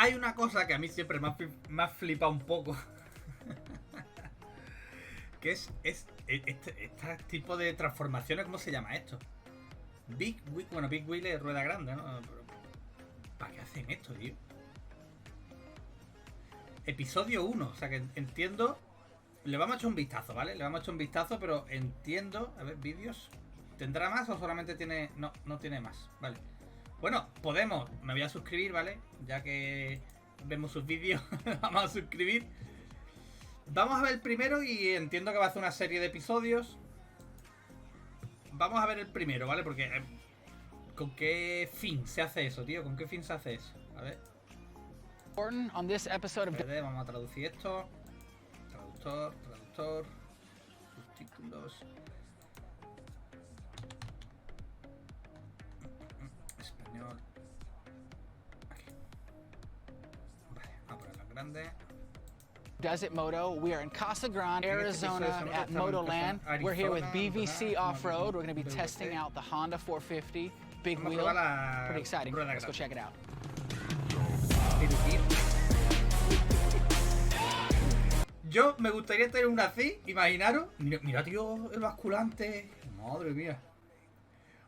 Hay una cosa que a mí siempre me ha flipado un poco. Que es este tipo de transformaciones. ¿Cómo se llama esto? Big Wheel es rueda grande, ¿no? Pero, ¿para qué hacen esto, tío? Episodio 1, o sea que entiendo. Le vamos a echar un vistazo, ¿vale? Le vamos a echar un vistazo, pero entiendo. A ver, vídeos. ¿Tendrá más o solamente tiene...? No, no tiene más, vale. Bueno, podemos. Me voy a suscribir, ¿vale? Ya que vemos sus vídeos, vamos a suscribir. Vamos a ver el primero y entiendo que va a hacer una serie de episodios. Vamos a ver el primero, ¿vale? Porque... ¿con qué fin se hace eso, tío? ¿Con qué fin se hace eso? A ver. Vamos a traducir esto. Traductor. Subtítulos. Español. Aquí. Vale, vamos a ponerlo en grande. Does it Moto? We are in Casa Grande, Arizona at Motoland. We're here with BVC Off-Road. We're going to be testing out the Honda 450 Big Wheel. Pretty exciting. Let's go check it out. Yo me gustaría tener una así, imaginaros. Mira, tío, el basculante. Madre mía.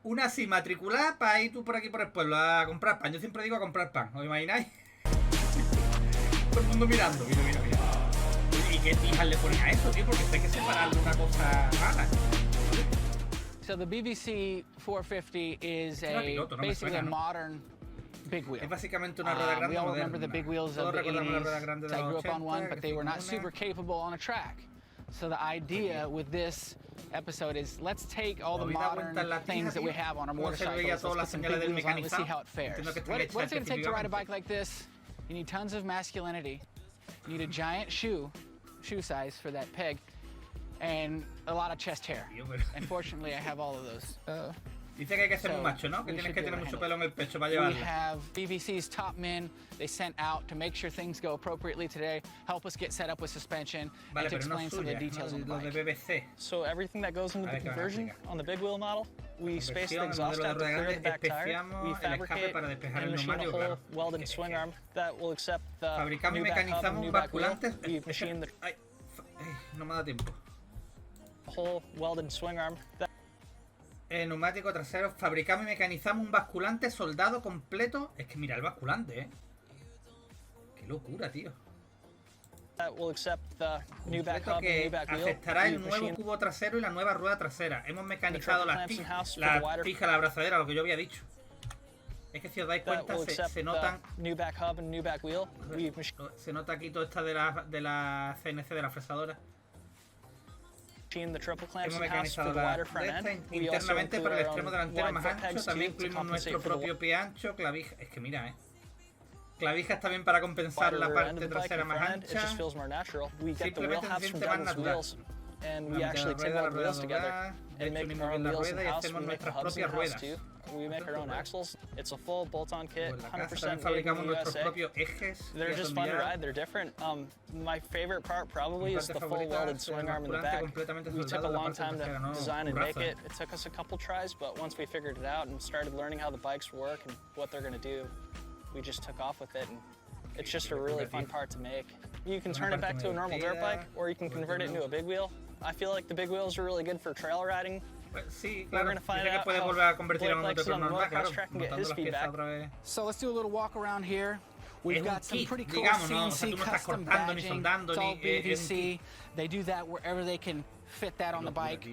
Una así matriculada para ir tú por aquí por el pueblo a comprar pan. Yo siempre digo a comprar pan, ¿os imagináis? Todo el mundo mirando, mira. ¿Y qué tijas le ponen a eso, tío? Porque hay que separar de una cosa mala. So the BVC 450 is basically a modern big wheel. Es básicamente una rueda grande we all moderna. remember the big wheels of the 80s. I grew up on one, but they were not super capable on a track. So the idea with this episode is let's take all the modern things that we have on our motorcycles, let's put some big wheels on it, let's see how it fares. What's it going to take to ride a bike like this? You need tons of masculinity. You need a giant shoe size for that peg, and a lot of chest hair. Unfortunately, I have all of those. Dice que hay que ser un macho, ¿no? Que tienes que tener mucho pelo en el pecho para llevarlo. We have BVC's top men. They sent out to make sure things go appropriately today, help us get set up with suspension, and to explain some of the details of the bike. So everything that goes into the conversion on the big wheel model, we space the exhaust out to clear the back tire. We fabricate and machine a whole welded swing arm that will accept the new back hub and new back wheel. We machine the no me da tiempo. Whole welded swing arm. Neumático trasero. Fabricamos y mecanizamos un basculante soldado completo. Es que mira el basculante, Qué locura, tío. Completo que aceptará el nuevo cubo trasero y la nueva rueda trasera. Hemos mecanizado las pijas, la abrazadera, lo que yo había dicho. Es que si os dais cuenta se notan. Se nota aquí toda esta de la CNC de la fresadora. Hemos mecanizado internamente para el extremo delantero más ancho. También incluimos nuestro propio pie ancho, clavija. Es que mira, clavijas también para compensar la parte trasera más ancha. Simplemente se siente más natural. And we actually take all the wheels together and make our own wheels in-house. We make the hubs in-house too. We make our own axles. It's a full bolt-on kit, 100% made in the USA. They're just fun to ride. They're different. My favorite part probably is the full welded swing arm in the back. We took a long time to design and make it. It took us a couple tries, but once we figured it out and started learning how the bikes work and what they're going to do, we just took off with it. And it's just a really fun part to make. You can turn it back to a normal dirt bike, or you can convert it into a big wheel. I feel like the big wheels are really good for trail riding. Sí, claro. We're going to find out how Blake likes it on the motocross track and get his feedback. So let's do a little walk around here. We've got some pretty cool CNC custom badging. It's all BVC. They do that wherever they can fit that on the bike.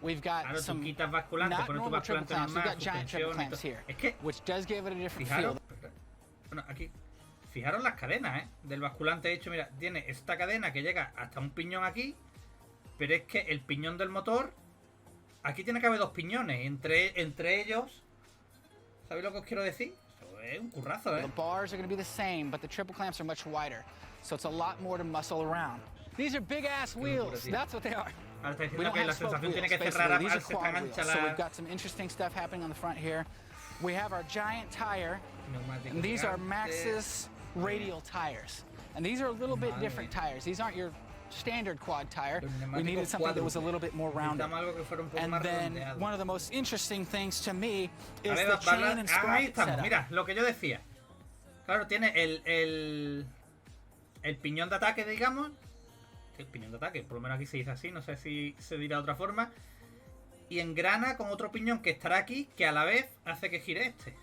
We've got some not normal triple clamps. We've got giant triple clamps here, which does give it a different feel. Bueno, aquí, fijaros las cadenas, del basculante. De hecho, mira, tiene esta cadena que llega hasta un piñón aquí. Pero es que el piñón del motor, aquí tiene que haber dos piñones. Entre ellos, ¿sabéis lo que os quiero decir? Eso es un currazo, The bars are going to be the same, but the triple clamps are much wider. So it's a lot more to muscle around. These are big ass wheels. That's what they are. Ahora está diciendo que la sensación tiene que cerrar al ser tan ancha la... So we've got some interesting stuff happening on the front here. We have our giant tire, and these are Maxxis radial tires. And these are a little bit different tires. These aren't your standard quad tire. We needed something that was a little bit more rounded. And then one of the most interesting things to me is the chain and sprocket setup. Mira, lo que yo decía. Claro, tiene el piñón de ataque, digamos. El piñón de ataque, por lo menos aquí se dice así, no sé si se dirá de otra forma. Y engrana con otro piñón que estará aquí, que a la vez hace que gire este.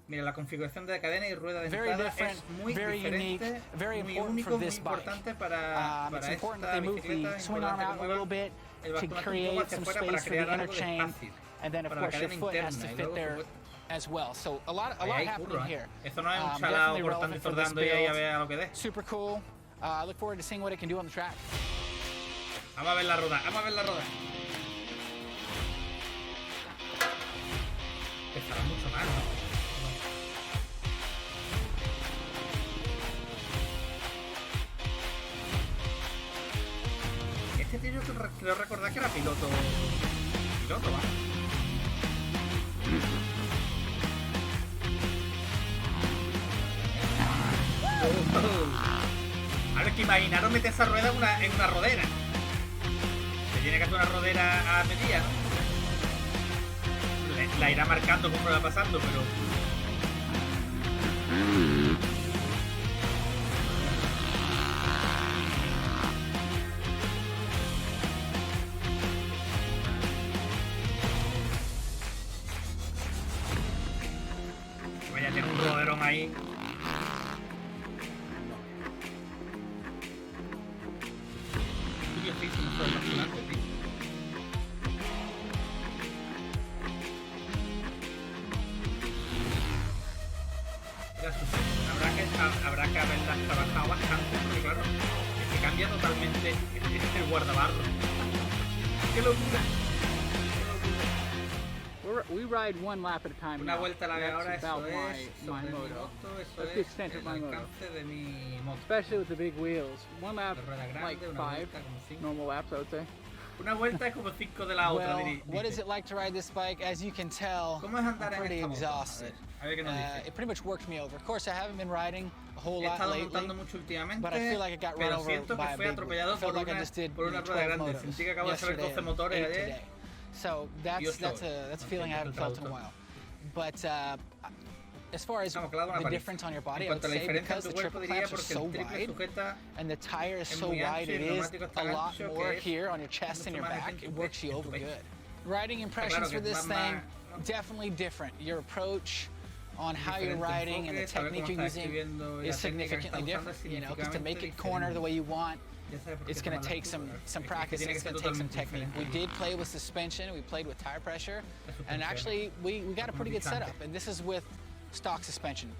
Mira, la configuración de cadena y rueda de entrada es muy diferente, muy único, muy importante para esta bicicleta. Importante que mueva el bastón un poco hacia afuera para crear algo de espacio. Para la cadena interna. Y luego, as well. So a lot happening here. Esto no es un chalao cortando y soldando y ahí a ver a lo que dé. Super cool. Look forward to seeing what it can do on the track. Vamos a ver la rueda, vamos a ver la rueda. Estará mucho más, ¿no? Este tío yo creo recordar que era piloto. Piloto, ¿va? Ahora es que imaginaros meter esa rueda en una rodera. Se tiene que hacer una rodera a medida, ¿no? La irá marcando como la va pasando, pero... Vaya, tiene un roderón ahí. Habrá que haberlas trabajado bastante, porque claro, es que cambia totalmente el guardabarro. ¡Qué locura! We ride one lap at a time. Una vuelta a la vez ahora, eso es my sobre mi moto. moto, eso That's the es extent of el my moto. alcance de mi moto. Especially with the big wheels. One lap, La rueda grande, like una 5 vuelta como 5. normal laps, I would say. Una vuelta es como 5 de la otra, Well, what is it like to ride this bike? As you can tell, ¿Cómo es andar I'm en pretty esta moto? exhausted. A ver qué nos dice. It pretty much worked me over. Of course, I haven't been riding a whole He lot estado lately, montando mucho últimamente, but I feel like I got run pero over siento que by a fui big wheel. I atropellado felt like I just did por una rueda 12 grande. motos Sentí que acabo de saber yesterday, 12 motores 8 ayer. today. So that's a feeling I haven't felt in a while. But as far as the difference on your body, I would say because the triple clamps are so wide and the tire is so wide, it is a lot more here on your chest and your back. It works you over good. Riding impressions for this thing, definitely different. Your approach on how you're riding and the technique you're using is significantly different. You know, because to make it corner the way you want, it's going to take some practice, it's going to take some technique. We did play with suspension, we played with tire pressure, and actually we got a pretty good setup. And this is with stock suspension.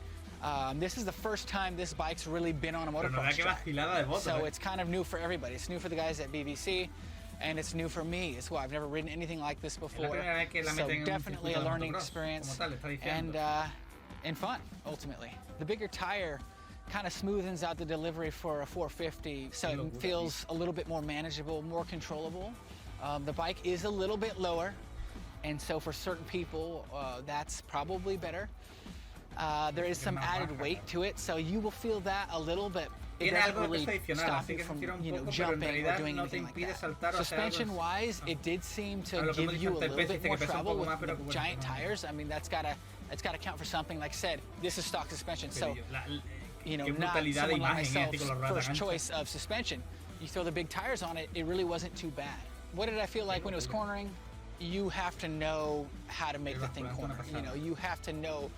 This is the first time this bike's really been on a motocross track. So it's kind of new for everybody. It's new for the guys at BBC, and it's new for me as well. I've never ridden anything like this before. So definitely a learning experience and fun, ultimately. The bigger tire kind of smoothens out the delivery for a 450, so it feels a little bit more manageable, more controllable. The bike is a little bit lower, and so for certain people, that's probably better. There is some added weight to it, so you will feel that a little bit. It doesn't really stop you from, jumping or doing anything like that. Suspension-wise, it did seem to give you a little bit more travel with giant tires. I mean, that's gotta count for something. Like I said, this is stock suspension, so not someone like myself's first choice of suspension. You throw the big tires on it, it really wasn't too bad. What did I feel like when it was cornering? You have to know how to make the thing corner. You have to know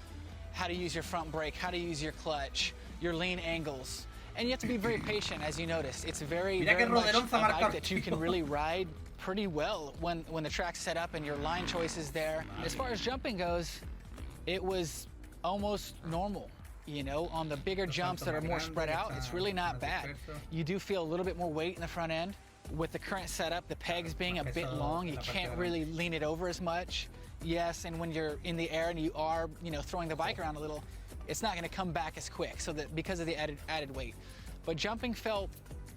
how to use your front brake, how to use your clutch, your lean angles. And you have to be very patient, as you notice. It's very much a bike that you can really ride pretty well when the track's set up and your line choice is there. As far as jumping goes, it was almost normal. On the bigger jumps that are more spread out, it's really not bad. You do feel a little bit more weight in the front end. With the current setup, the pegs being a bit long, you can't really lean it over as much. Yes, and when you're in the air and you are, throwing the bike around a little, it's not going to come back as quick, so that because of the added weight. But jumping felt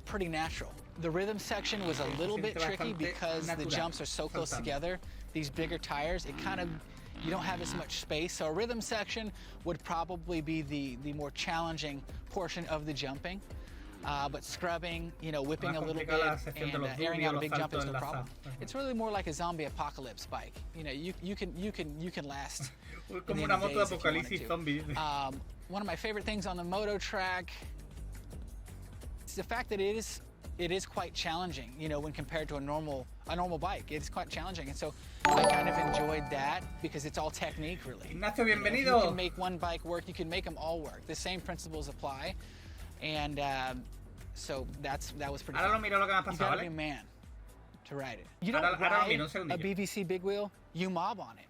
pretty natural. The rhythm section was a little bit tricky because the jumps are so close together. These bigger tires, you don't have as much space. So a rhythm section would probably be the more challenging portion of the jumping. but scrubbing, you know, whipping a little bit, and airing out a big jump is no problem. It's really more like a zombie apocalypse bike. You know, you can last. Como una moto de apocalipsis zombie. One of my favorite things on the moto track is the fact that it is quite challenging, you know, when compared to a normal bike. It's quite challenging, and so I kind of enjoyed that because it's all technique, really. Ignacio, bienvenido. You know, if you can make one bike work, you can make them all work. The same principles apply, and so that was pretty. Ahora lo miro lo que me ha pasado, you gotta ¿vale? be a man to ride it. You don't ride a BVC big wheel, you mob on it.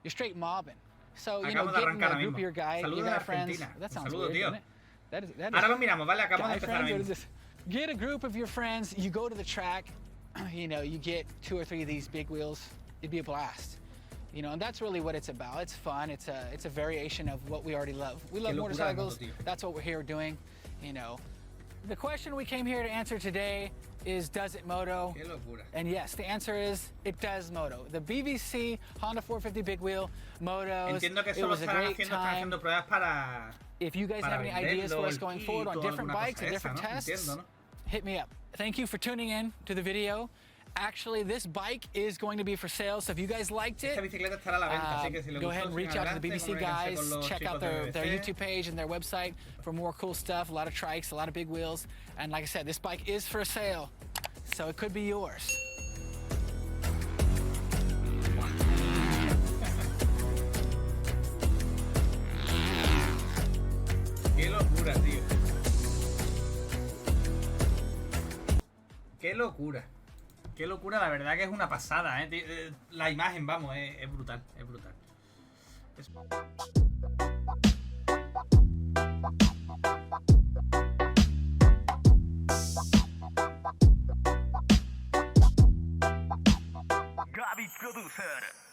You're straight mobbing. So, you know, getting a group of your guys, you got friends. That sounds weird, doesn't it? That is, ahora lo miramos, ¿vale? Acabamos de empezar ahora mismo. Get a group of your friends, you go to the track, you know, you get 2 or 3 of these big wheels, it'd be a blast. You know, and that's really what it's about. It's fun, it's a variation of what we already love. We love motorcycles, that's what we're here doing, you know. The question we came here to answer today is, does it moto? And yes, the answer is, it does moto. The BVC Honda 450 big wheel motos, it was a great time. If you guys have any ideas for us going forward on different bikes and different tests, hit me up. Thank you for tuning in to the video. Actually, this bike is going to be for sale, so if you guys liked it, go ahead and reach out to the BBC guys, check out their YouTube page and their website for more cool stuff, a lot of trikes, a lot of big wheels, and like I said, this bike is for sale, so it could be yours. Qué locura, tío. Qué locura. Qué locura, la verdad que es una pasada, ¿eh? La imagen, vamos, es brutal, es brutal. Gaby Producer.